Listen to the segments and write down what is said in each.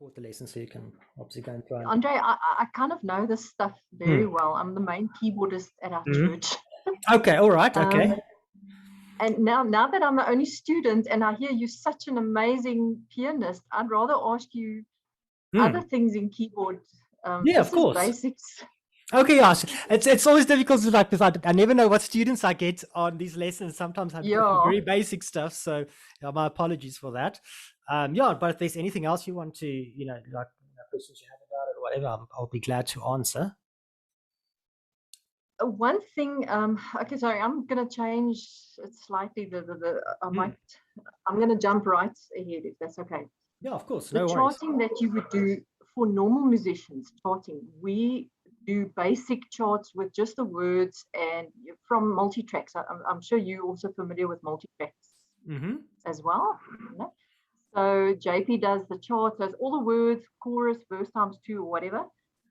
record the lesson so you can obviously go and try and... Andre, I kind of know this stuff very well. I'm the main keyboardist at our church. Okay, all right, okay. And now that I'm the only student and I hear you're such an amazing pianist, I'd rather ask you other things in keyboard. Yeah, of course. Basics. Okay, yes. It's always difficult to like, because I never know what students I get on these lessons. Sometimes I do very basic stuff. So my apologies for that. But if there's anything else you want to, like questions you have about it or whatever, I'll be glad to answer. One thing, okay, sorry, I'm going to change it slightly. I'm going to jump right ahead if that's okay. Yeah, of course. The charting that you would do for normal musicians, we do basic charts with just the words and from multi-tracks. I'm sure you're also familiar with multi-tracks as well. So JP does the chart, has all the words, chorus, verse times 2 or whatever,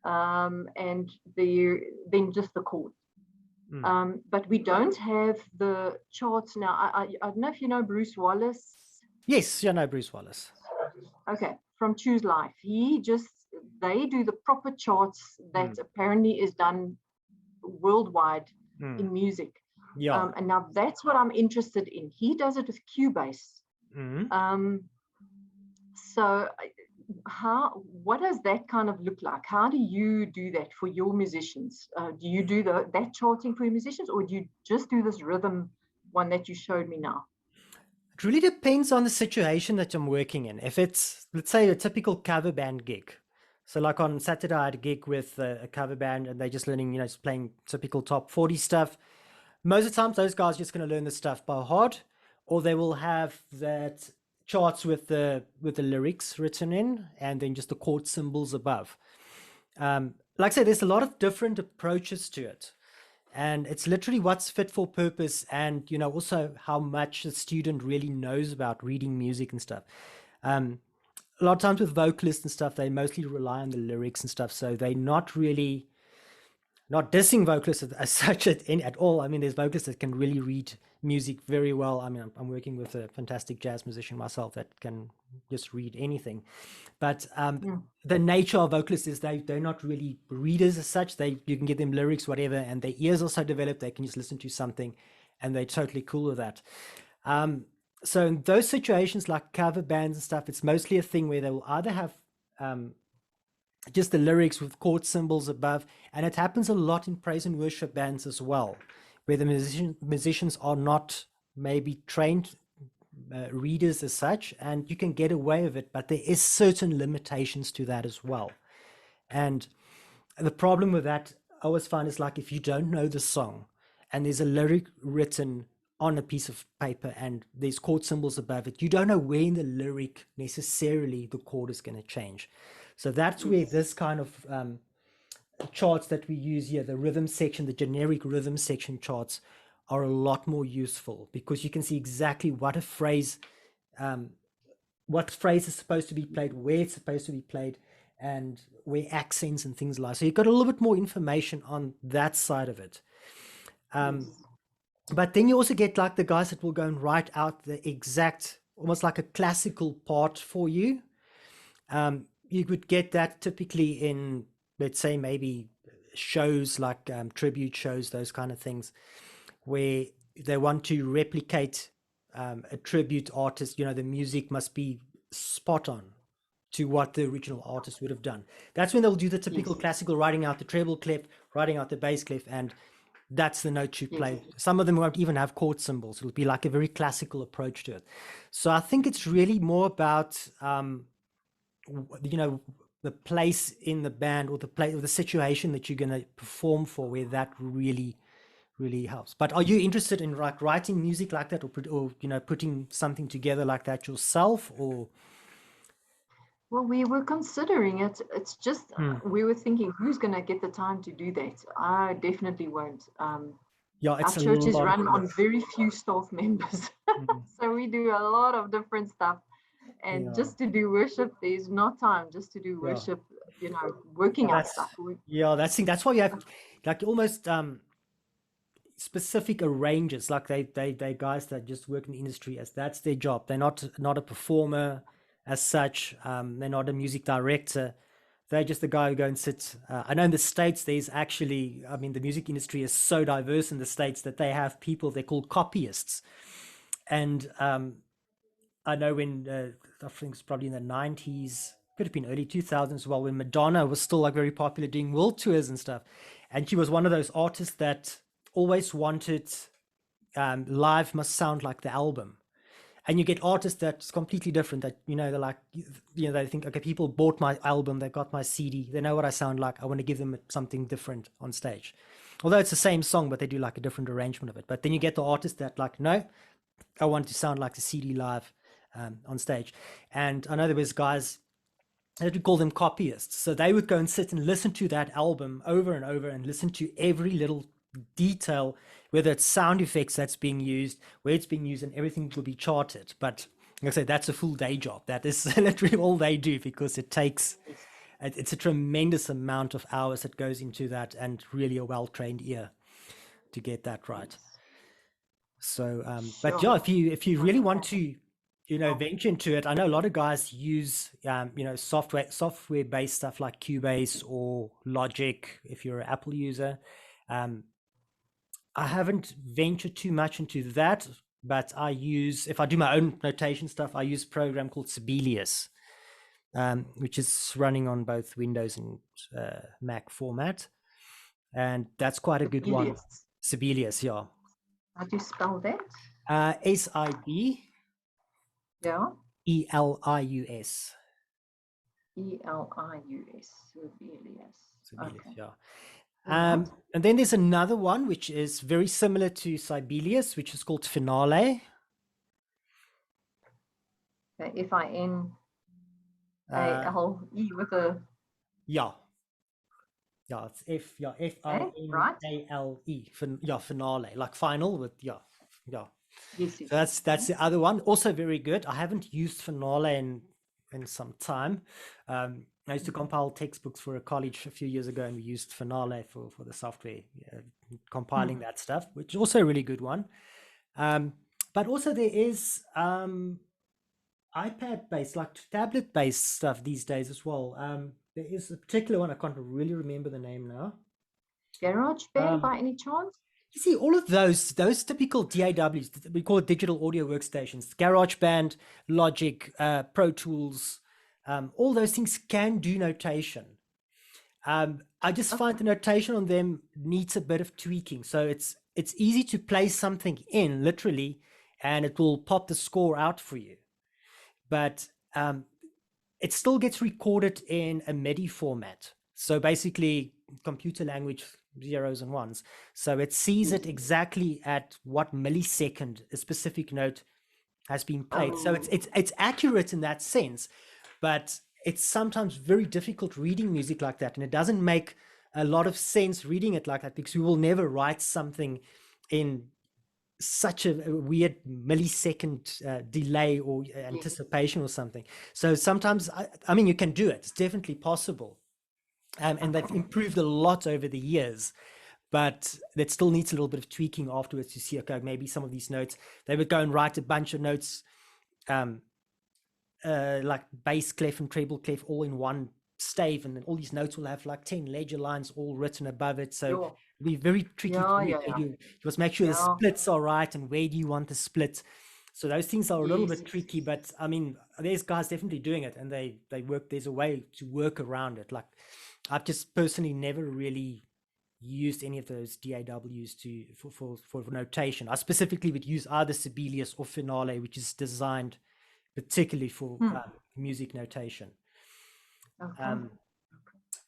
and then just the chords. But we don't have the charts now. I don't know if you know Bruce Wallace. Yes, you know Bruce Wallace. Okay, from Choose Life. They do the proper charts that apparently is done worldwide in music. Yeah. And now that's what I'm interested in. He does it with Cubase. So what does that kind of look like? How do you do that for your musicians? Do you do that charting for your musicians, or do you just do this rhythm one that you showed me now? It really depends on the situation that I'm working in. If it's, let's say, a typical cover band gig. So like on Saturday, I had a gig with a cover band and they're just learning, just playing typical top 40 stuff. Most of the times, those guys are just going to learn the stuff by heart, or they will have that charts with the lyrics written in and then just the chord symbols above. Like I said, there's a lot of different approaches to it. And it's literally what's fit for purpose, and also how much the student really knows about reading music and stuff. A lot of times with vocalists and stuff, they mostly rely on the lyrics and stuff, so they're not dissing vocalists as such at all. I mean, there's vocalists that can really read music very well. I mean, I'm working with a fantastic jazz musician myself that can just read anything. But the nature of vocalists is they're not really readers as such. You can give them lyrics, whatever, and their ears are so developed they can just listen to something and they're totally cool with that. So in those situations like cover bands and stuff, it's mostly a thing where they will either have just the lyrics with chord symbols above, and it happens a lot in praise and worship bands as well, where the musicians are not maybe trained readers as such, and you can get away with it, but there is certain limitations to that as well. And the problem with that, I always find, is like if you don't know the song and there's a lyric written on a piece of paper and there's chord symbols above it, you don't know where in the lyric necessarily the chord is going to change. So that's where this kind of charts that we use here, the rhythm section, the generic rhythm section charts, are a lot more useful, because you can see exactly what phrase is supposed to be played, where it's supposed to be played, and where accents and things like. So you've got a little bit more information on that side of it. But then you also get like the guys that will go and write out the exact, almost like a classical part for you. You would get that typically in, let's say, maybe shows like tribute shows, those kind of things, where they want to replicate a tribute artist. The music must be spot on to what the original artist would have done. That's when they'll do the typical classical, writing out the treble clef, writing out the bass clef, and that's the note you play. Some of them won't even have chord symbols. It'll be like a very classical approach to it. So I think it's really more about the place in the band, or the situation that you're going to perform for, where that really helps. But are you interested in like writing music like that, or putting something together like that yourself, or? Well, we were considering it. It's just we were thinking, who's going to get the time to do that? I definitely won't. Our church is run on very few staff members, so we do a lot of different stuff. And just to do worship, there's no time just to do worship, working out stuff. That's why you have like almost specific arrangers, like they guys that just work in the industry as that's their job. They're not a performer. as such. They're not a music director. They're just the guy who go and sit. I know in the States, there's actually, I mean, the music industry is so diverse in the States that they have people they're called copyists. And I know when, I think it's probably in the 90s, could have been early 2000s as well, when Madonna was still like very popular doing world tours and stuff. And she was one of those artists that always wanted live must sound like the album. And you get artists that's completely different, that, you know, they're like, you know, they think, okay, people bought my album, they got my CD, they know what I sound like, I want to give them something different on stage. Although it's the same song, but they do like a different arrangement of it. But then you get the artist that like, no, I want to sound like the CD live on stage. And I know there was guys, I would call them copyists. So they would go and sit and listen to that album over and over and listen to every little detail, whether it's sound effects that's being used, where it's being used, and everything will be charted. But like I say, that's a full day job. That is literally all they do, because it takes, it's a tremendous amount of hours that goes into that, and really a well-trained ear to get that right. So, but yeah, if you really want to, you know, venture into it, I know a lot of guys use, you know, software based stuff like Cubase or Logic. If you're an Apple user, I haven't ventured too much into that, but I use, if I do my own notation stuff, I use a program called Sibelius, which is running on both Windows and Mac format, and that's quite a good one. Sibelius, yeah. How do you spell that? SIB. Yeah. ELIUS. ELIUS. Sibelius. Okay. Yeah. And then there's another one which is very similar to Sibelius, which is called Finale. Okay, FINALE with a it's FINALE. Finale, like final with Yes, so that's the other one, also very good. I haven't used Finale in some time. I used to compile textbooks for a college a few years ago, and we used Finale for the software, compiling that stuff, which is also a really good one. But also there is iPad based, like tablet based stuff these days as well. There is a particular one, I can't really remember the name now. GarageBand by any chance? You see, all of those typical DAWs, we call it digital audio workstations, GarageBand, Logic, Pro Tools, all those things can do notation. I just find the notation on them needs a bit of tweaking. So it's easy to play something in, literally, and it will pop the score out for you. But it still gets recorded in a MIDI format. So basically, computer language zeros and ones. So it sees it exactly at what millisecond a specific note has been played. So it's accurate in that sense, but it's sometimes very difficult reading music like that, and it doesn't make a lot of sense reading it like that, because you will never write something in such a weird millisecond delay or anticipation or something. So sometimes, I mean, you can do it. It's definitely possible. And they've improved a lot over the years, but that still needs a little bit of tweaking afterwards to see, okay, maybe some of these notes, they would go and write a bunch of notes, like bass clef and treble clef all in one stave, and then all these notes will have like 10 ledger lines all written above it. So it'll be very tricky to read. You must make sure the splits are right, and where do you want the split. So those things are a little bit tricky, but I mean, there's guys definitely doing it, and they work, there's a way to work around it. Like, I've just personally never really used any of those DAWs for notation. I specifically would use either Sibelius or Finale, which is designed particularly for music notation.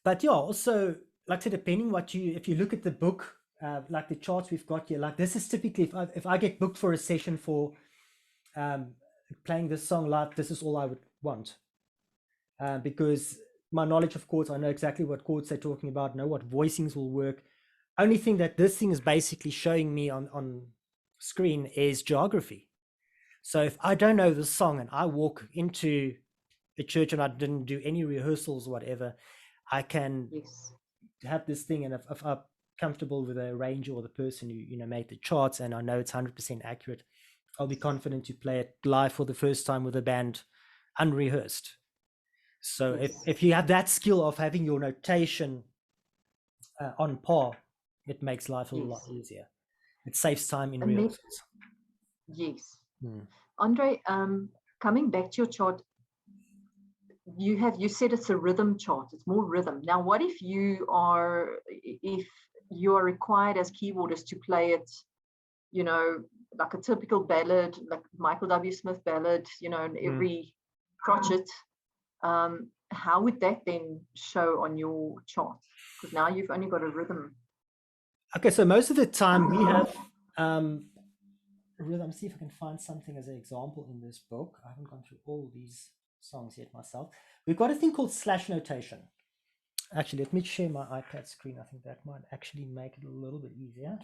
But yeah, also, like I said, depending if you look at the book, like the charts we've got here, like this is typically, if I get booked for a session for playing this song live, this is all I would want, because my knowledge of chords, I know exactly what chords they're talking about, know what voicings will work. Only thing that this thing is basically showing me on screen is geography. So if I don't know the song and I walk into a church and I didn't do any rehearsals or whatever, I can have this thing, and if I'm comfortable with the arranger or the person who made the charts, and I know it's 100% accurate, I'll be confident to play it live for the first time with a band unrehearsed. So Yes. if you have that skill of having your notation on par, it makes life a lot easier. It saves time in rehearsals. Yes. Andre, coming back to your chart, you said it's a rhythm chart. It's more rhythm. Now, what if you are required as keyboardist to play it, like a typical ballad, like Michael W. Smith ballad, in every crotchet? How would that then show on your chart? Because now you've only got a rhythm. Okay, so most of the time we have rhythm. See if I can find something as an example in this book. I haven't gone through all these songs yet myself. We've got a thing called slash notation. Actually, let me share my iPad screen. I think that might actually make it a little bit easier.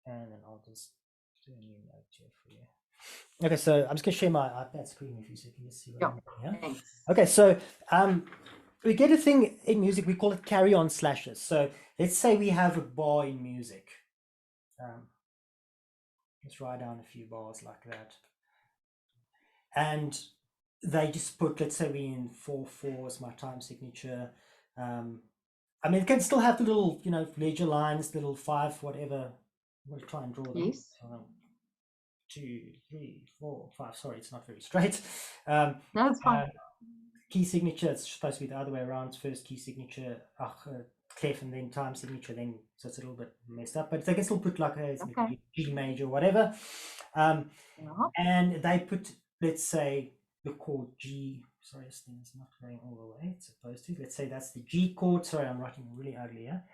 And then I'll just do a new note here for you. Okay, so I'm just going to share my iPad screen with you so you can just see what I'm doing here. Okay, so we get a thing in music, we call it carry-on slashes. So let's say we have a bar in music. Let's write down a few bars like that. And they just put, let's say we in 4/4 as my time signature. I mean, it can still have the little, ledger lines, little 5, whatever. We'll try and draw them. Yes. 2, 3, 4, 5. Sorry, it's not very straight. No, it's fine. Key signature, it's supposed to be the other way around. First key signature, clef, and then time signature, then so it's a little bit messed up, but they can still put like a G major, whatever. And they put, let's say, the chord G. Sorry, this thing is not going all the way. It's supposed to. Let's say that's the G chord. Sorry, I'm writing really ugly here.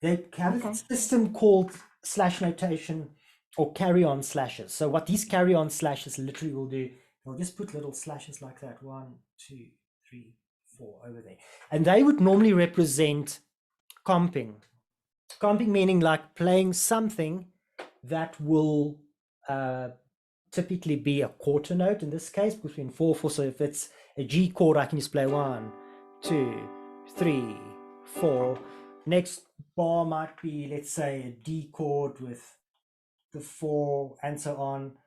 They have a system called slash notation or carry-on slashes. So what these carry-on slashes literally will do, they'll just put little slashes like that. 1, 2, 3, 4 over there. And they would normally represent comping. Comping meaning like playing something that will typically be a quarter note in this case, between 4, 4. So if it's a G chord, I can just play 1, 2, 3, 4. Next bar might be, let's say, a D chord with the 4 and so on.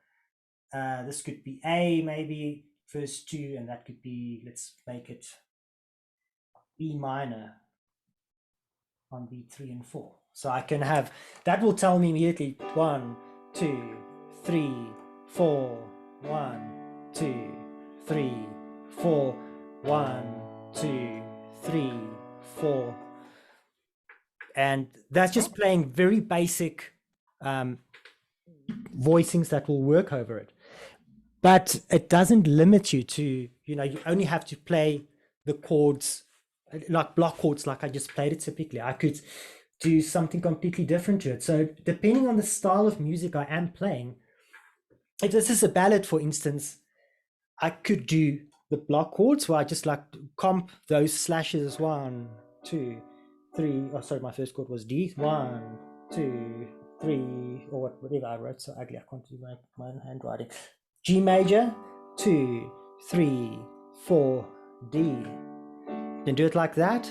This could be A, maybe first 2, and that could be, let's make it B minor on B3 and 4. So I can have, that will tell me immediately 1, 2, 3, 4, 1, 2, 3, 4, 1, 2, 3, 4. And that's just playing very basic voicings that will work over it. But it doesn't limit you to, you only have to play the chords, like block chords, like I just played it typically. I could do something completely different to it. So depending on the style of music I am playing, if this is a ballad, for instance, I could do the block chords where I just like comp those slashes 1, 2, 3. Oh, sorry, my first chord was D. 1, 2, 3, or whatever I wrote so ugly. I can't do my own handwriting. G major, 2, 3, 4, D. Then do it like that.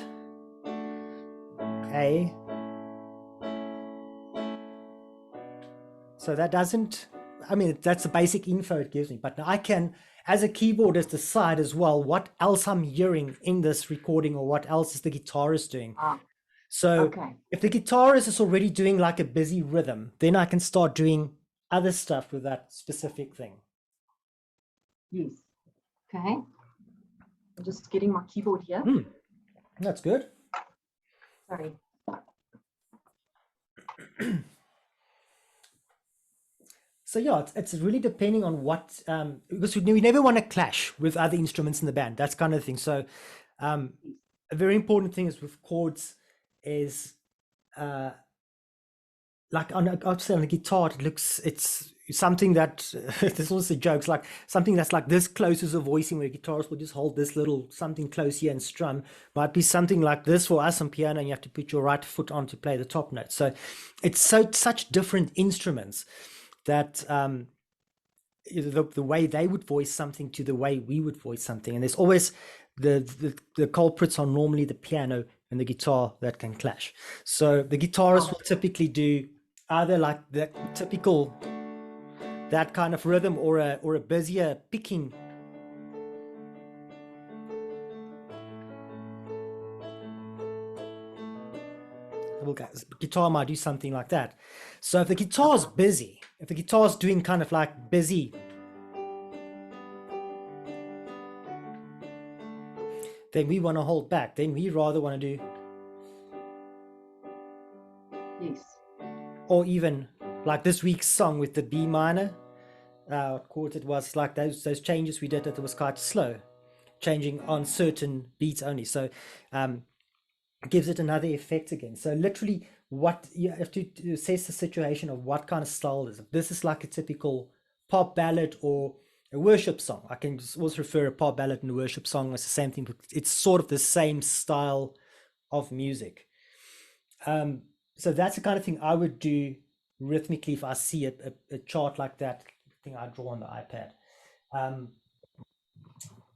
A. So that doesn't, I mean, that's the basic info it gives me, but I can, as a keyboardist, decide as well what else I'm hearing in this recording or what else is the guitarist doing. So if the guitarist is already doing like a busy rhythm, then I can start doing other stuff with that specific thing. Yes. Okay. I'm just getting my keyboard here. That's good. Sorry. So yeah, it's really depending on what, because we never want to clash with other instruments in the band, that's kind of the thing. So a very important thing is with chords is like obviously on a guitar, it's something that, there's also jokes, like something that's like this close is a voicing where guitarists will just hold this little something close here and strum, might be something like this for us on piano, and you have to put your right foot on to play the top note. So it's such different instruments that the way they would voice something to the way we would voice something, and there's always the culprits are normally the piano and the guitar that can clash. So the guitarist will typically do either like the typical that kind of rhythm or a busier picking guitar might do something like that. So if the guitar's busy, if the guitar's doing kind of like busy, then we want to hold back. Then we rather want to do, Yes. or even like this week's song with the B minor chord, it was like those changes we did, that it was quite slow, changing on certain beats only. So gives it another effect again. So literally what you have to assess the situation of what kind of style is it. This is like a typical pop ballad or a worship song. I can just also refer a pop ballad and a worship song as the same thing, but it's sort of the same style of music. So that's the kind of thing I would do rhythmically if I see a chart like that thing I draw on the iPad.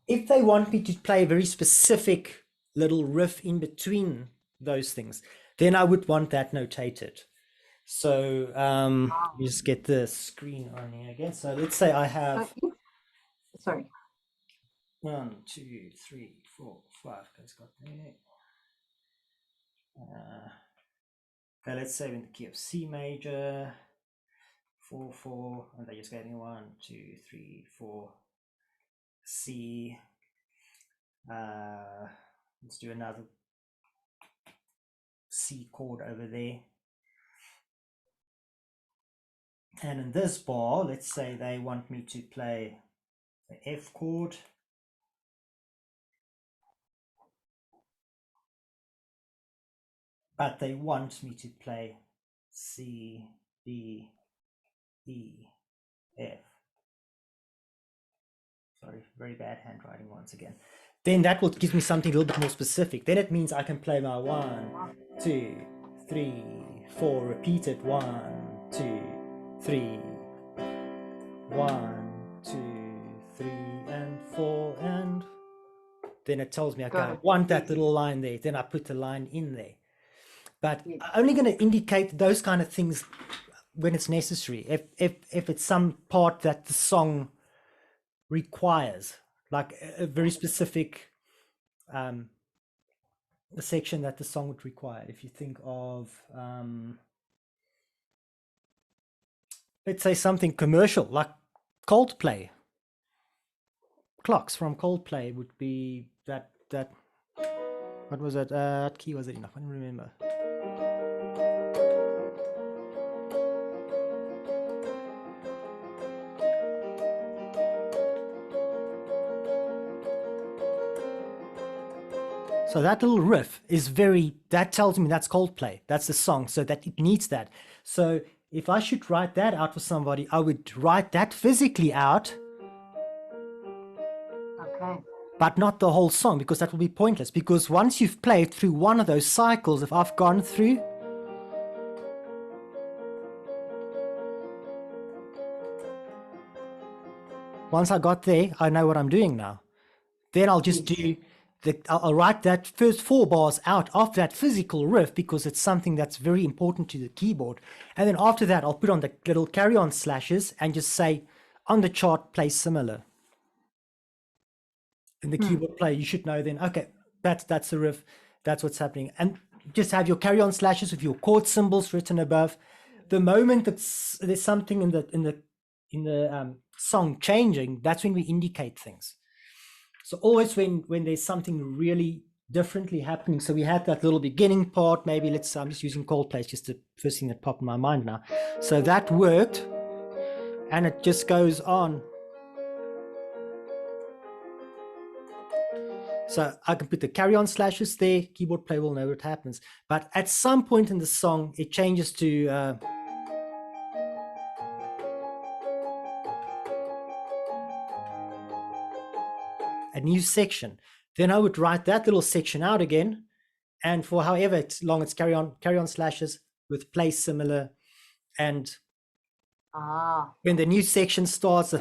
If they want me to play a very specific little riff in between those things, then I would want that notated. So let me just get the screen on here again. So let's say I have sorry. 1, 2, 3, 4, 5. It's got there. Okay, let's say in the key of C major, 4, 4, and they just gave me 1, 2, 3, 4, C. Let's do another C chord over there. And in this bar, let's say they want me to play the F chord. But they want me to play C, D, E, F. Sorry, very bad handwriting once again. Then that will give me something a little bit more specific. Then it means I can play my 1, 2, 3, 4, repeat it, 1, 2, 3, 1, 2, 3, and 4, and then it tells me, okay, I want that little line there. Then I put the line in there. But I'm only going to indicate those kind of things when it's necessary. If it's some part that the song requires, like a very specific a section that the song would require. If you think of let's say something commercial like Coldplay, clocks from Coldplay would be that what was that? What key was it in? I can't remember. So that little riff is that tells me that's Coldplay. That's the song, so that it needs that. So if I should write that out for somebody, I would write that physically out. Okay. But not the whole song, because that will be pointless. Because once you've played through one of those cycles, if I've gone through, once I got there, I know what I'm doing now. Then I'll just I'll write that first 4 bars out of that physical riff, because it's something that's very important to the keyboard. And then after that, I'll put on the little carry-on slashes and just say, on the chart, play similar. In the keyboard play, you should know then, okay, that's the riff, that's what's happening. And just have your carry-on slashes with your chord symbols written above. The moment there's something in the song changing, that's when we indicate things. So always when there's something really differently happening. So we had that little beginning part, maybe I'm just using Coldplay, it's just the first thing that popped in my mind now. So that worked, and it just goes on. So I can put the carry-on slashes there, keyboard play will know what happens. But at some point in the song, it changes to a new section. Then I would write that little section out again, and for however long it's carry-on slashes with play similar. And when the new section starts,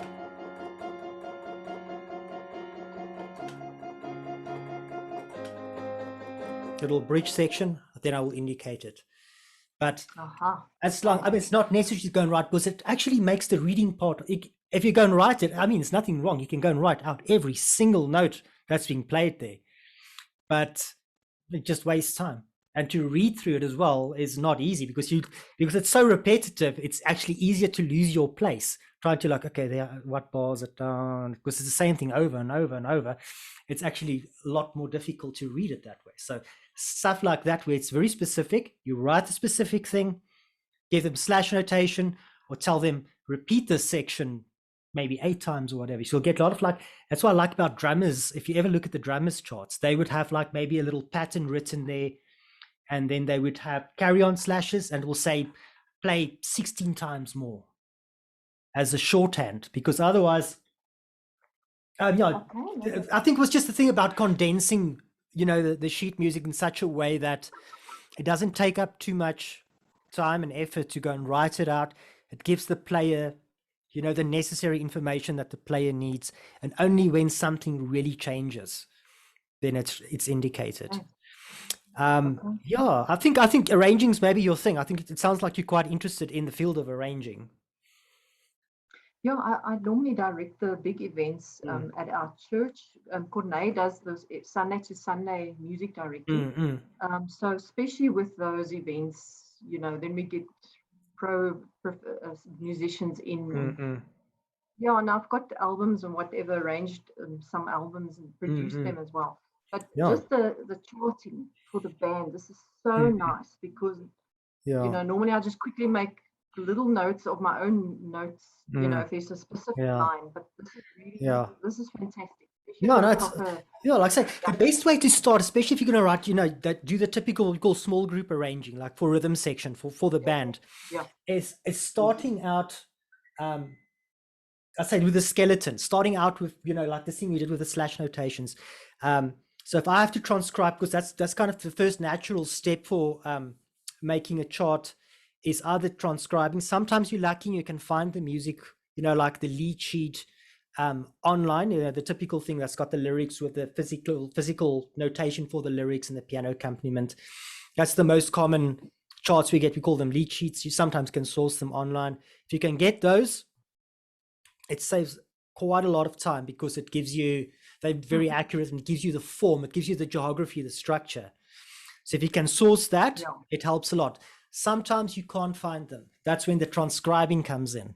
little bridge section, then I will indicate it. But as long, I mean, it's not necessary to go and write, because it actually makes the reading part. If you go and write it, I mean, it's nothing wrong. You can go and write out every single note that's being played there, but it just wastes time. and to read through it as well is not easy because it's so repetitive. It's actually easier to lose your place trying to like, okay, there, what bars are down, because it's the same thing over and over and over. It's actually a lot more difficult to read it that way. So stuff like that, where it's very specific, you write a specific thing, give them slash notation, or tell them repeat this section maybe 8 times or whatever. So you'll get a lot of like, that's what I like about drummers. If you ever look at the drummers charts, they would have like maybe a little pattern written there, and then they would have carry on slashes, and it will say play 16 times more as a shorthand, because otherwise, yeah, Okay. I think it was just the thing about condensing, the sheet music in such a way that it doesn't take up too much time and effort to go and write it out. It gives the player, the necessary information that the player needs, and only when something really changes, then it's indicated. Okay. Yeah, I think arranging is maybe your thing. I think it sounds like you're quite interested in the field of arranging. Yeah, I normally direct the big events Mm. at our church. Corneille does those Sunday to Sunday music directing. So especially with those events, then we get pro musicians in. And yeah, and I've got albums and whatever, arranged some albums and produced them as well. But Yeah. just the charting for the band, this is so Mm. nice because Yeah. normally I just quickly make little notes of my own notes, if there's a specific Yeah. line, but Yeah. this is fantastic, especially Yeah, for no, a it's, proper. yeah, like I say, the best way to start, especially if you're going to write, that do the typical we call small group arranging, like for rhythm section for the band, Yeah. is Yes. starting out. I say with the skeleton, starting out with like the thing we did with the slash notations. So if I have to transcribe, because that's kind of the first natural step for making a chart, is either transcribing. Sometimes you're lucky, you can find the music, like the lead sheet online, the typical thing that's got the lyrics with the physical notation for the lyrics and the piano accompaniment. That's the most common charts we get. We call them lead sheets. You sometimes can source them online. If you can get those, it saves quite a lot of time, because it gives you, they're very accurate, and it gives you the form, it gives you the geography, the structure. So if you can source that, Yeah. it helps a lot. Sometimes you can't find them. That's when the transcribing comes in,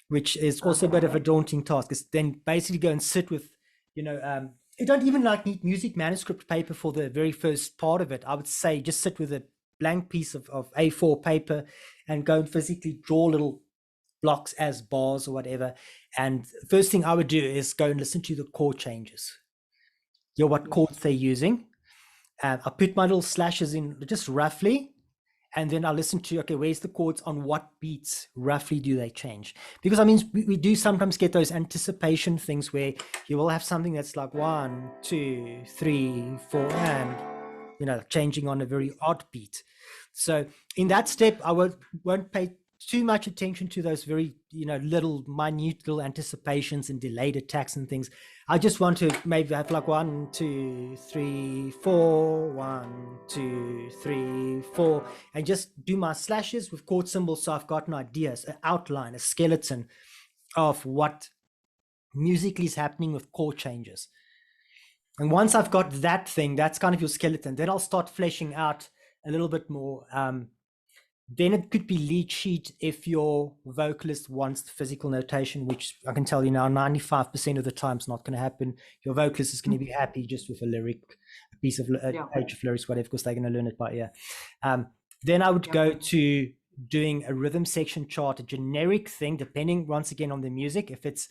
which is also a bit of a daunting task. Is then basically go and sit with, you don't even need music manuscript paper for the very first part of it. I would say just sit with a blank piece of A4 paper and go and physically draw little blocks as bars or whatever. And first thing I would do is go and listen to the chord changes. What chords they're using. I put my little slashes in just roughly, and then I listen to, okay, where's the chords on what beats roughly do they change? Because we do sometimes get those anticipation things where you will have something that's like 1, 2, 3, 4, and changing on a very odd beat. So in that step, I won't pay too much attention to those very little minute little anticipations and delayed attacks and things. I just want to maybe have like 1, 2, 3, 4, 1, 2, 3, 4, and just do my slashes with chord symbols, so I've got an idea, an outline, a skeleton of what musically is happening with chord changes. And once I've got that thing, that's kind of your skeleton, then I'll start fleshing out a little bit more. Then it could be lead sheet if your vocalist wants the physical notation, which I can tell you now, 95% of the time it's not going to happen. Your vocalist is going to be happy just with a piece of page of lyrics, whatever, because they're going to learn it by ear. Then I would go to doing a rhythm section chart, a generic thing, depending once again on the music. If it's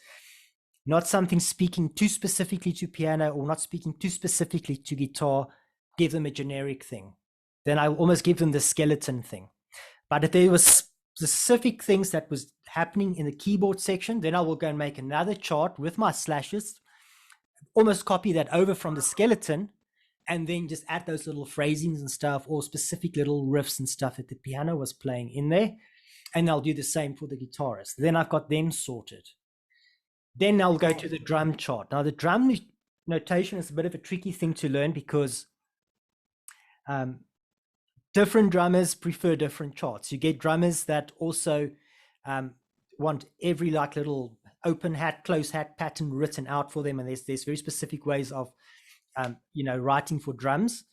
not something speaking too specifically to piano or not speaking too specifically to guitar, give them a generic thing. Then I almost give them the skeleton thing. But if there was specific things that was happening in the keyboard section, then I will go and make another chart with my slashes, almost copy that over from the skeleton, and then just add those little phrasings and stuff, or specific little riffs and stuff that the piano was playing in there. And I'll do the same for the guitarist. Then I've got them sorted. Then I'll go to the drum chart. Now, the drum notation is a bit of a tricky thing to learn, because different drummers prefer different charts. You get drummers that also want every little open hat, close hat pattern written out for them, and there's very specific ways of writing for drums.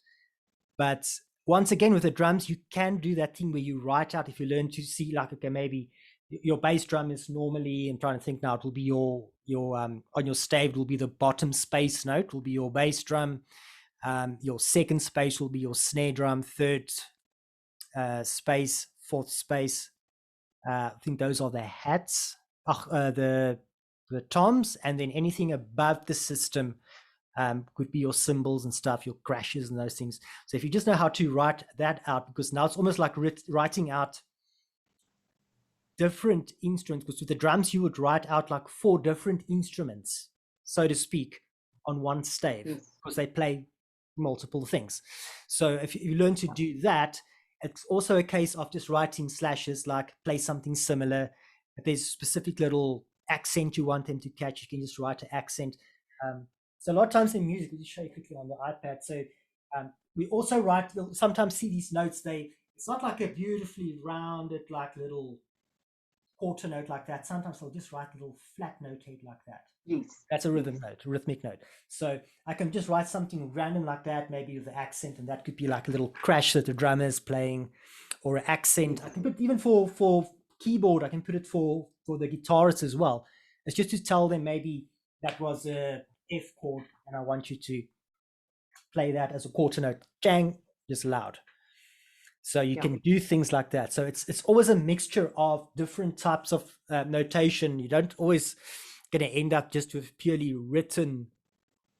But once again, with the drums, you can do that thing where you write out, if you learn to see, like, okay, maybe your bass drum is normally, I'm trying to think now, it will be your on your stave, it will be the bottom space note, will be your bass drum. Your second space will be your snare drum, third space, fourth space. I think those are the hats, the toms, and then anything above the system could be your cymbals and stuff, your crashes and those things. So if you just know how to write that out, because now it's almost like writing out different instruments, because with the drums you would write out like 4 different instruments, so to speak, on one stave, because they play multiple things. So if you learn to do that, it's also a case of just writing slashes, like play something similar. If there's a specific little accent you want them to catch, you can just write an accent. So a lot of times in music, let me show you quickly on the iPad. So we also write, you'll sometimes see these notes, it's not like a beautifully rounded, like little quarter note like that. Sometimes I'll just write a little flat note head like that. Yes. That's a rhythmic note. So I can just write something random like that, maybe with the accent, and that could be like a little crash that the drummer is playing, or an accent. I can put even for keyboard, I can put it for the guitarist as well. It's just to tell them maybe that was a F chord, and I want you to play that as a quarter note, jang, just loud. So you can do things like that. So it's always a mixture of different types of notation. You don't always going to end up just with purely written,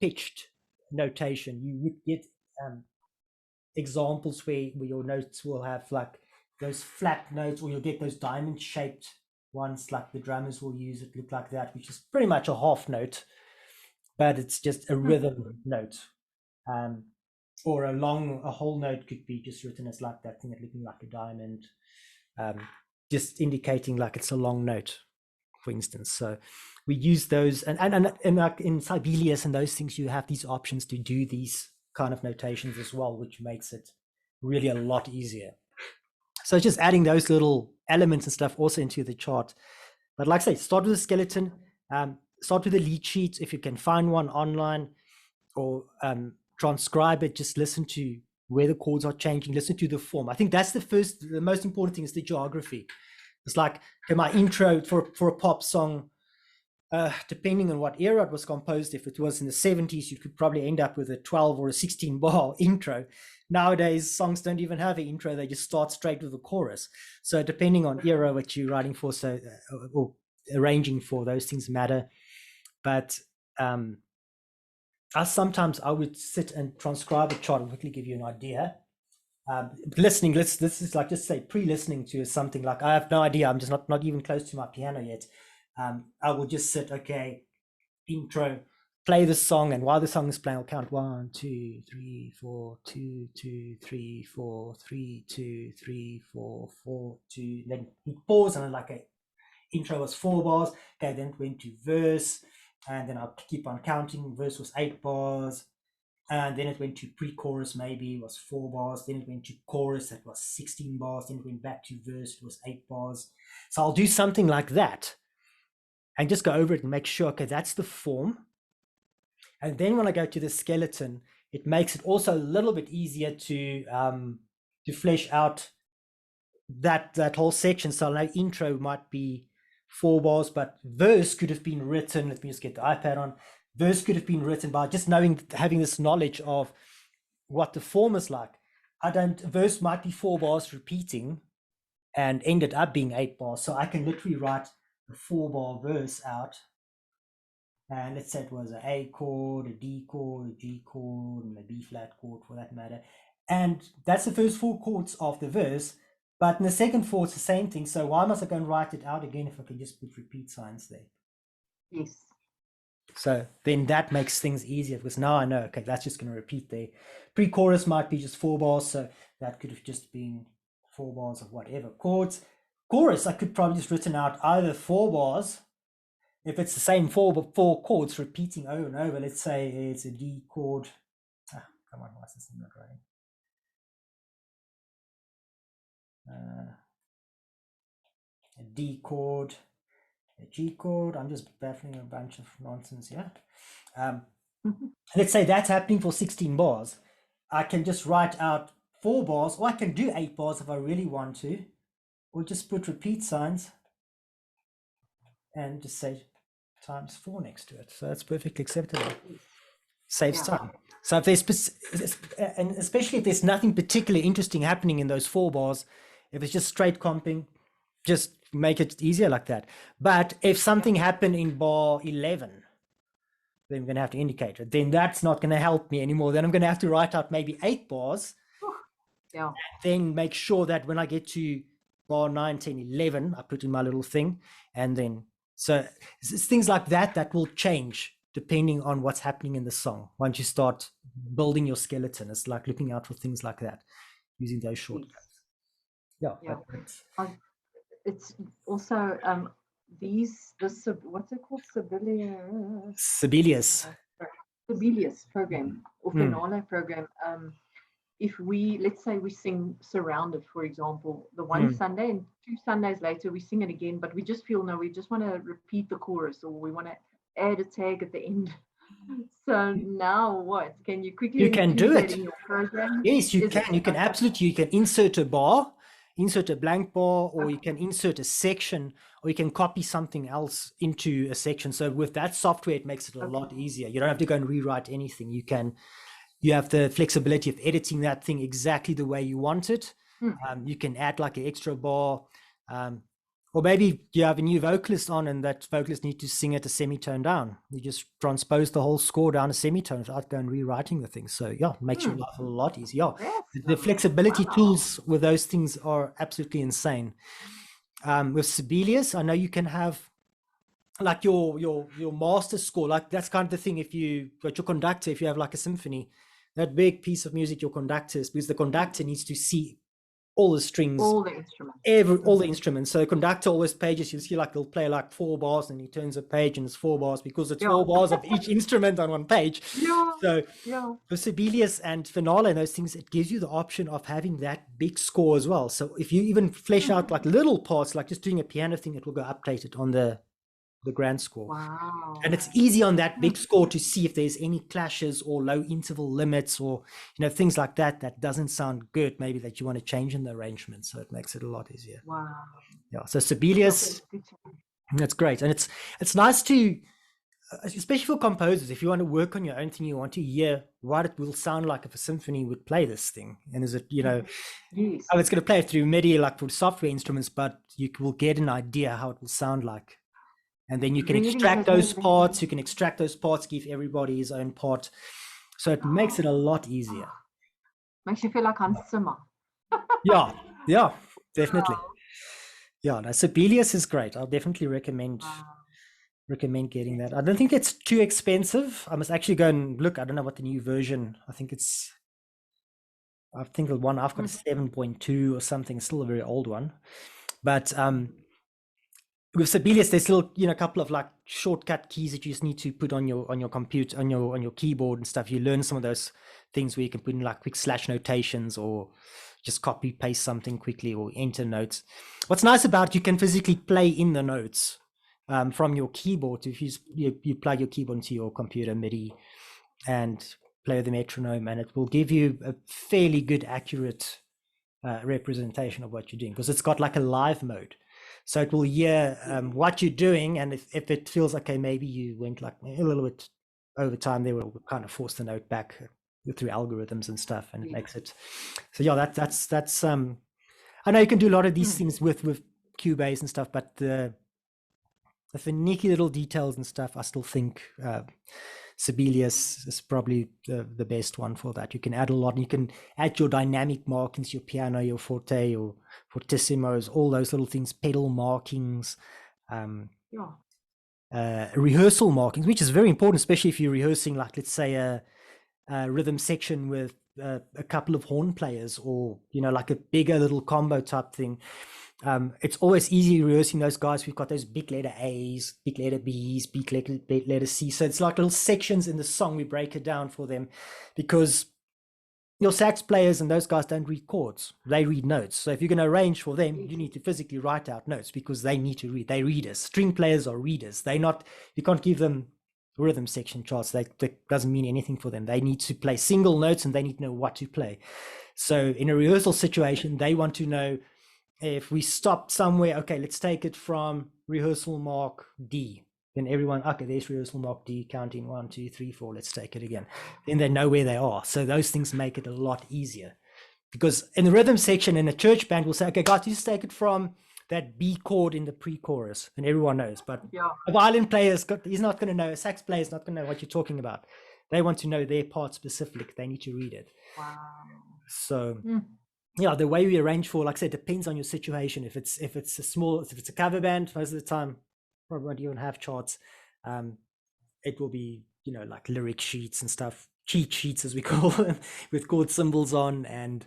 pitched notation. You would get examples where your notes will have like those flat notes, or you'll get those diamond-shaped ones, like the drummers will use it, look like that, which is pretty much a half note, but it's just a rhythm note. Or a whole note could be just written as like that thing, looking like a diamond, just indicating like it's a long note, for instance. So we use those, and like in Sibelius and those things, you have these options to do these kind of notations as well, which makes it really a lot easier. So just adding those little elements and stuff also into the chart. But like I say, start with a skeleton, start with a lead sheet if you can find one online, or transcribe it. Just listen to where the chords are changing, listen to the form. I think that's the most important thing is the geography. It's like, okay, my intro for a pop song, depending on what era it was composed, if it was in the 70s, you could probably end up with a 12 or a 16 bar intro. Nowadays, songs don't even have an intro, they just start straight with the chorus. So depending on era what you're writing for, so or arranging for, those things matter. But sometimes I would sit and transcribe a chart and quickly give you an idea. Listening, this is like, just say pre-listening to something, like I have no idea, I'm just not even close to my piano yet. I will just sit, okay, intro, play the song, and while the song is playing, I'll count 1, 2, 3, 4, 2, 2, 3, 4, 3, 2, 3, 4, 4, 2. Then you pause, and then like a intro was 4 bars. Okay, then it went to verse, and then I'll keep on counting. Verse was 8 bars, and then it went to pre-chorus, maybe it was 4 bars. Then it went to chorus, that was 16 bars. Then it went back to verse, it was 8 bars. So I'll do something like that and just go over it and make sure, okay, that's the form. And then when I go to the skeleton, it makes it also a little bit easier to flesh out that whole section. So now intro might be 4 bars, but verse could have been written, let me just get the iPad on, verse could have been written by just having this knowledge of what the form is like. Verse might be 4 bars repeating and ended up being 8 bars. So I can literally write a 4-bar verse out. And let's say it was an A chord, a D chord, a G chord, and a B flat chord for that matter. And that's the first 4 chords of the verse. But in the second 4, it's the same thing. So why must I go and write it out again if I can just put repeat signs there? Yes. So then that makes things easier, because now I know, okay, that's just going to repeat there. Pre-chorus might be just 4 bars. So that could have just been 4 bars of whatever chords. Chorus, I could probably just written out either 4 bars. If it's the same 4 chords repeating over and over, let's say it's a D chord. Come on, why is this not writing? A D chord, a G chord. I'm just baffling a bunch of nonsense here. Let's say that's happening for 16 bars. I can just write out 4 bars, or I can do 8 bars if I really want to, or just put repeat signs and just say times 4 next to it. So that's perfectly acceptable. Saves time. So if there's, and especially if there's nothing particularly interesting happening in those 4 bars, if it's just straight comping, just make it easier like that. But if something happened in bar 11, then I'm going to have to indicate it. Then that's not going to help me anymore. Then I'm going to have to write out maybe 8 bars. Yeah. Then make sure that when I get to bar 9, 10, 11, I put in my little thing. And then, so it's things like that that will change depending on what's happening in the song. Once you start building your skeleton, it's like looking out for things like that, using those shortcuts. Yeah. It's also what's it called? Sibelius program or Finale program. If let's say we sing Surrounded, for example, the one Sunday, and 2 Sundays later we sing it again, but we just feel, no, we just want to repeat the chorus, or we want to add a tag at the end. So now what? Can you quickly do it in your program? Yes, you can. You can absolutely, you can insert a bar, insert a blank bar, or you can insert a section, or you can copy something else into a section. So with that software, it makes it a lot easier. You don't have to go and rewrite anything. You have the flexibility of editing that thing exactly the way you want it. You can add like an extra bar, or maybe you have a new vocalist on and that vocalist needs to sing at a semitone down. You just transpose the whole score down a semitone without going rewriting the thing. So yeah, it makes your life a lot easier. The flexibility tools with those things are absolutely insane. With Sibelius, I know you can have like your master score, like that's kind of the thing. If you got your conductor, if you have like a symphony, that big piece of music, your conductor is, because the conductor needs to see all the strings, all the instruments, all the instruments. So the conductor always pages, you see like they'll play like 4 bars and he turns a page and it's 4 bars because it's 4 bars of each instrument on one page. So for Sibelius and Finale and those things, it gives you the option of having that big score as well. So if you even flesh out like little parts, like just doing a piano thing, it will go updated on the grand score. Wow. And it's easy on that big score to see if there's any clashes or low interval limits or, things like that that doesn't sound good, maybe that you want to change in the arrangement. So it makes it a lot easier. Wow. Yeah. So Sibelius, that's great. And it's nice to, especially for composers, if you want to work on your own thing, you want to hear what it will sound like if a symphony would play this thing. And is it, yes. it's going to play it through MIDI, like for software instruments, but you will get an idea how it will sound like. And then you can extract those parts. You can extract those parts, give everybody his own part. So it makes it a lot easier. Makes you feel like Hans Zimmer. Yeah, definitely. Yeah, no, Sibelius is great. I'll definitely recommend getting that. I don't think it's too expensive. I must actually go and look. I don't know what the new version. I think the one I've got is 7.2 or something. Still a very old one, but with Sibelius, there's still a couple of like shortcut keys that you just need to put on your computer, on your keyboard and stuff. You learn some of those things where you can put in like quick slash notations or just copy paste something quickly or enter notes. What's nice about it, you can physically play in the notes from your keyboard. If you plug your keyboard into your computer MIDI and play the metronome, and it will give you a fairly good, accurate representation of what you're doing, because it's got like a live mode. So it will hear what you're doing, and if it feels okay, maybe you went like a little bit over time, they will kind of force the note back through algorithms and stuff, and it makes it. So yeah, that's I know you can do a lot of these things with Cubase and stuff, but the finicky little details and stuff, I still think Sibelius is probably the best one for that. You can add a lot, and you can add your dynamic markings, your piano, your forte, your fortissimos, all those little things, pedal markings, rehearsal markings, which is very important, especially if you're rehearsing, like let's say a rhythm section with a couple of horn players, or like a bigger little combo type thing. It's always easy rehearsing those guys. We've got those big letter A's, big letter B's, big letter C. So it's like little sections in the song. We break it down for them, because your sax players and those guys don't read chords. They read notes. So if you're going to arrange for them, you need to physically write out notes, because they need to read. They readers. String players are readers. You can't give them rhythm section charts, that doesn't mean anything for them. They need to play single notes and they need to know what to play. So in a rehearsal situation, they want to know if we stop somewhere, okay, let's take it from rehearsal mark D. Then everyone, okay, there's rehearsal mark D, counting 1, 2, 3, 4, let's take it again. Then they know where they are. So those things make it a lot easier. Because in the rhythm section in a church band, we'll say, okay, guys, you just take it from that B chord in the pre-chorus, and everyone knows. But a violin player, he's not going to know, a sax player is not going to know what you're talking about. They want to know their part specific. They need to read it. Wow. So yeah, the way we arrange for, like I said, depends on your situation. If it's a cover band, most of the time, probably won't even have charts. It will be, like lyric sheets and stuff, cheat sheets as we call them, with chord symbols on, and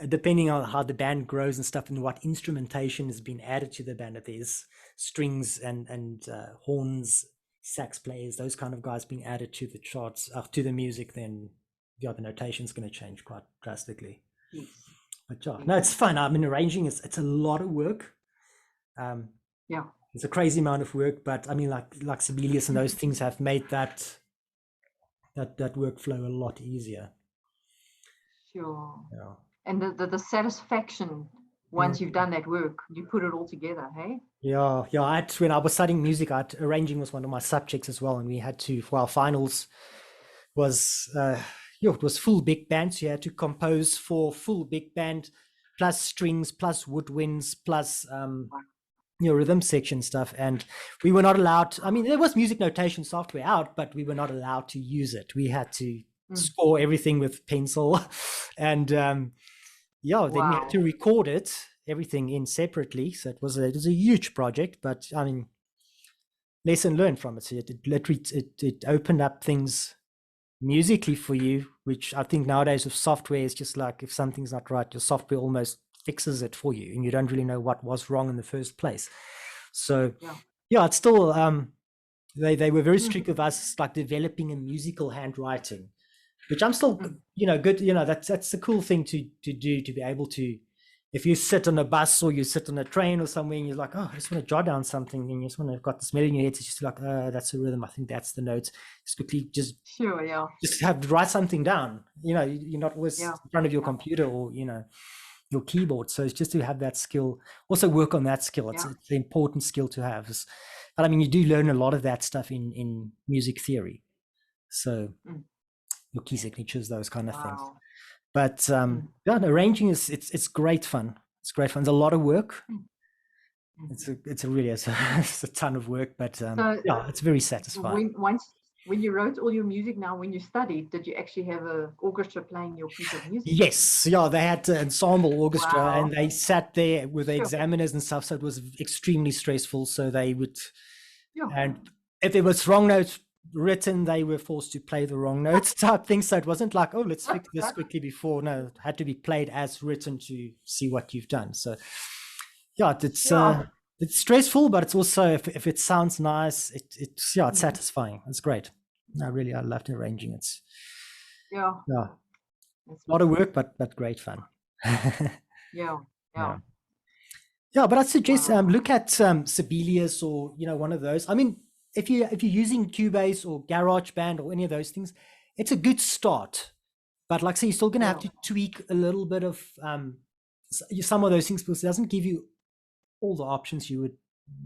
depending on how the band grows and stuff and what instrumentation has been added to the band, if there's strings and horns, sax players, those kind of guys being added to the charts, to the music, then the notation is going to change quite drastically. Yes. But yeah, no, it's fun. I mean, arranging it's a lot of work. Yeah, it's a crazy amount of work, but I mean, like Sibelius and those things have made that workflow a lot easier. Sure. Yeah. And the satisfaction once you've done that work, you put it all together, hey? Yeah. When I was studying music, arranging was one of my subjects as well, and we had to, for our finals, was it was full big band, so you had to compose for full big band, plus strings, plus woodwinds, plus rhythm section stuff. And we were not allowed I mean, there was music notation software out, but we were not allowed to use it. We had to score everything with pencil. And then we had to record everything in separately. So it was a huge project, but I mean, lesson learned from it. So it opened up things musically for you, which I think nowadays with software is just like, if something's not right, your software almost fixes it for you and you don't really know what was wrong in the first place. So it's still they were very strict with us, like developing a musical handwriting, which I'm still good. That's the cool thing to do, to be able to, if you sit on a bus or you sit on a train or somewhere and you're like, oh, I just want to jot down something, and you just want to got this melody in your head, it's just like, that's a rhythm, I think that's the notes. Just quickly just have to write something down. You're not always in front of your computer or your keyboard. So it's just to have that skill, also work on that skill. It's an important skill to have. But I mean, you do learn a lot of that stuff in music theory. So your key signatures, those kind of things. But arranging it's great fun. It's great fun. It's a lot of work. It's a ton of work, but it's very satisfying. When you wrote all your music, now when you studied, did you actually have an orchestra playing your piece of music? Yes, they had an ensemble orchestra, and they sat there with the examiners and stuff, so it was extremely stressful. So they would, and if there was wrong notes written, they were forced to play the wrong notes type thing. So it wasn't like, oh, let's fix this quickly before. No, it had to be played as written to see what you've done. So it's stressful, but it's also, if it sounds nice, it's satisfying. It's great. I loved arranging it. A lot of work, but great fun. But I'd suggest look at Sibelius or one of those. I mean, if you're using Cubase or GarageBand or any of those things, it's a good start. But like I say, you're still going to have to tweak a little bit of some of those things, because it doesn't give you all the options you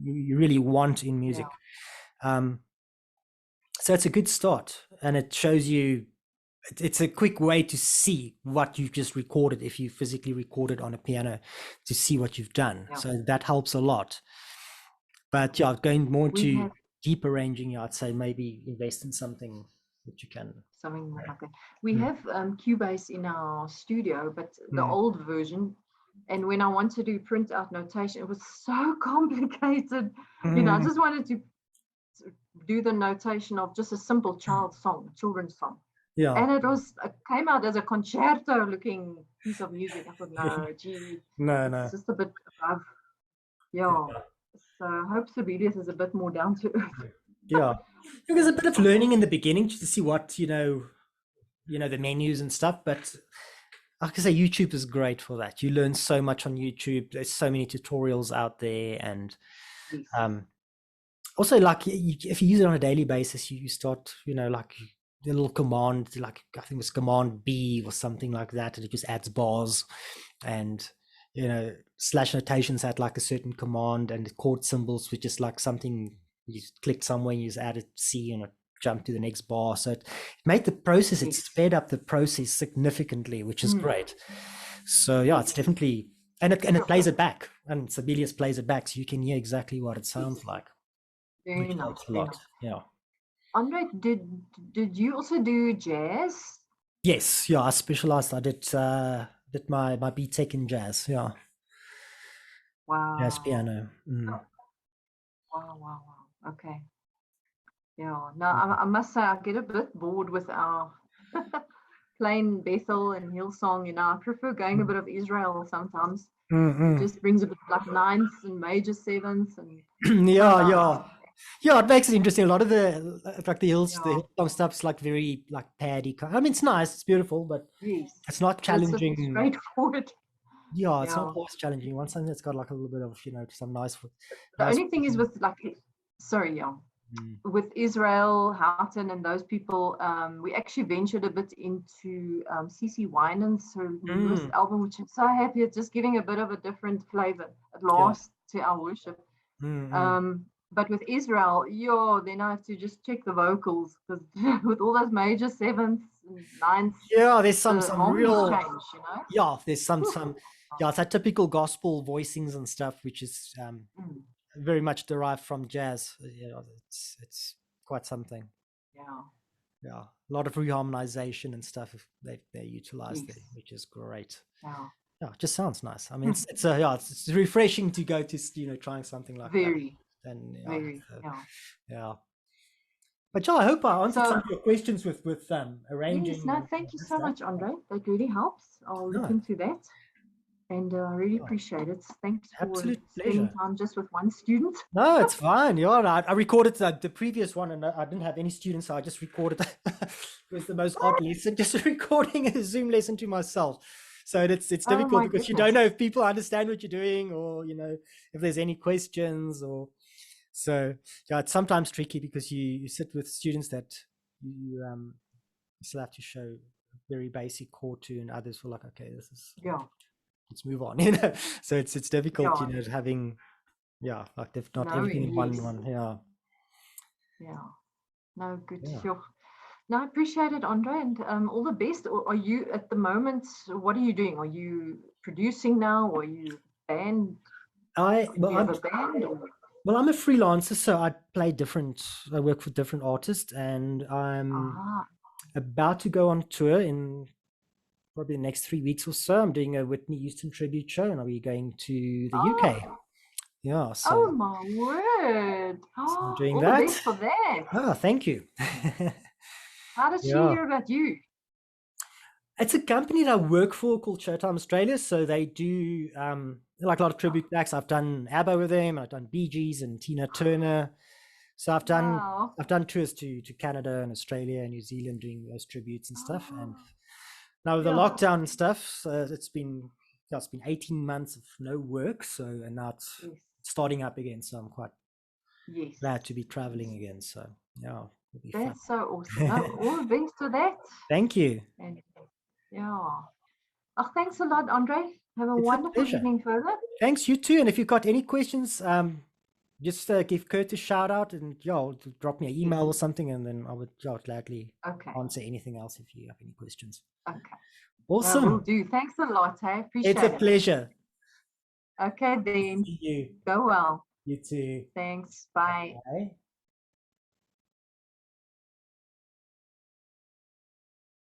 really want in music. So it's a good start, and it shows you, it's a quick way to see what you've just recorded, if you physically recorded on a piano, to see what you've done. So that helps a lot. But going more into deep arranging, I'd say maybe invest in something that you can. Something like that. We have Cubase in our studio, but the old version. And when I wanted to print out notation, it was so complicated. I just wanted to do the notation of just a simple children's song. And it came out as a concerto looking piece of music. I thought, no, it's just a bit above. So I hope Sibelius is a bit more down to earth. There's a bit of learning in the beginning just to see what the menus and stuff, but like I say, YouTube is great for that. You learn so much on YouTube. There's so many tutorials out there, and also, like, if you use it on a daily basis, you start, like the little command, like I think it was command B or something like that, and it just adds bars. And slash notations had like a certain command, and the chord symbols were just like something you clicked somewhere, you just added C and it jumped to the next bar. So it made the process, it sped up the process significantly, which is great. So yeah, it's definitely, and it plays it back, and Sibelius plays it back, so you can hear exactly what it sounds like. Very Which nice. helps a lot. Yeah. Andre, did you also do jazz? Yes, yeah, I specialized. I did my BTech in jazz. Yeah. Jazz Wow. piano. Wow. Okay. Yeah. Now I must say I get a bit bored with our plain Bethel and Hillsong. I prefer going a bit of Israel sometimes. It just brings a bit like ninths and major sevenths and Yeah, it makes it interesting. A lot of the like the Hillsong stuff's like very like paddy. I mean, it's nice, it's beautiful, but it's not challenging. It's straightforward. Yeah, it's not always challenging. You want something that's got like a little bit of some nice. The only thing is with like, with Israel, Houghton, and those people, we actually ventured a bit into CC Winans, her newest album, which I'm so happy it's just giving a bit of a different flavor at last to our worship. But with Israel, then I have to just check the vocals, because with all those major sevenths and ninths, there's some real change, there's some it's that typical gospel voicings and stuff, which is very much derived from jazz. It's quite something. A lot of reharmonization and stuff they utilize there, which is great. It just sounds nice. I mean, it's refreshing to go to trying something like that. And but I hope I answered some of your questions with arranging. Yes, no, thank you so much, Andre. That really helps. I'll look into that. And I really appreciate it. Thanks for spending time just with one student. No, it's fine. I recorded the previous one, and I didn't have any students, so I just recorded. It was the most odd lesson, just recording a Zoom lesson to myself. So it's difficult because you don't know if people understand what you're doing, or if there's any questions, or so. Yeah, it's sometimes tricky because you sit with students that you still have to show very basic chord to, and others were like, okay, this is let's move on. So it's difficult, having like not everything in one. No, good. No, I appreciate it, Andre, and all the best. Or are you at the moment, what are you doing? Are you producing now, or are you band? I have a band? Or? Well, I'm a freelancer, so I work for different artists, and I'm about to go on tour in probably the next 3 weeks or so. I'm doing a Whitney Houston tribute show, and I'll be going to the UK. Yeah. So, oh my word! So I'm doing all that. The best for that. Oh, thank you. How did she hear about you? It's a company that I work for called Showtime Australia. So they do like a lot of tribute acts. I've done ABBA with them. I've done Bee Gees and Tina Turner. So I've done tours to Canada and Australia and New Zealand doing those tributes and stuff. And now with the lockdown and stuff, it's been 18 months of no work. So, and now it's starting up again. So I'm quite glad to be traveling again. So that's so awesome. All the best to that. Thank you. And thanks a lot, Andre. Have a wonderful evening further. Thanks, you too. And if you've got any questions, just give Kurt a shout out, and drop me an email or something, and then I would gladly answer anything else if you have any questions. Okay. Awesome. Will do. Thanks a lot. I appreciate it. It's a pleasure. Okay, then. See you. Go well. You too. Thanks. Bye. Bye.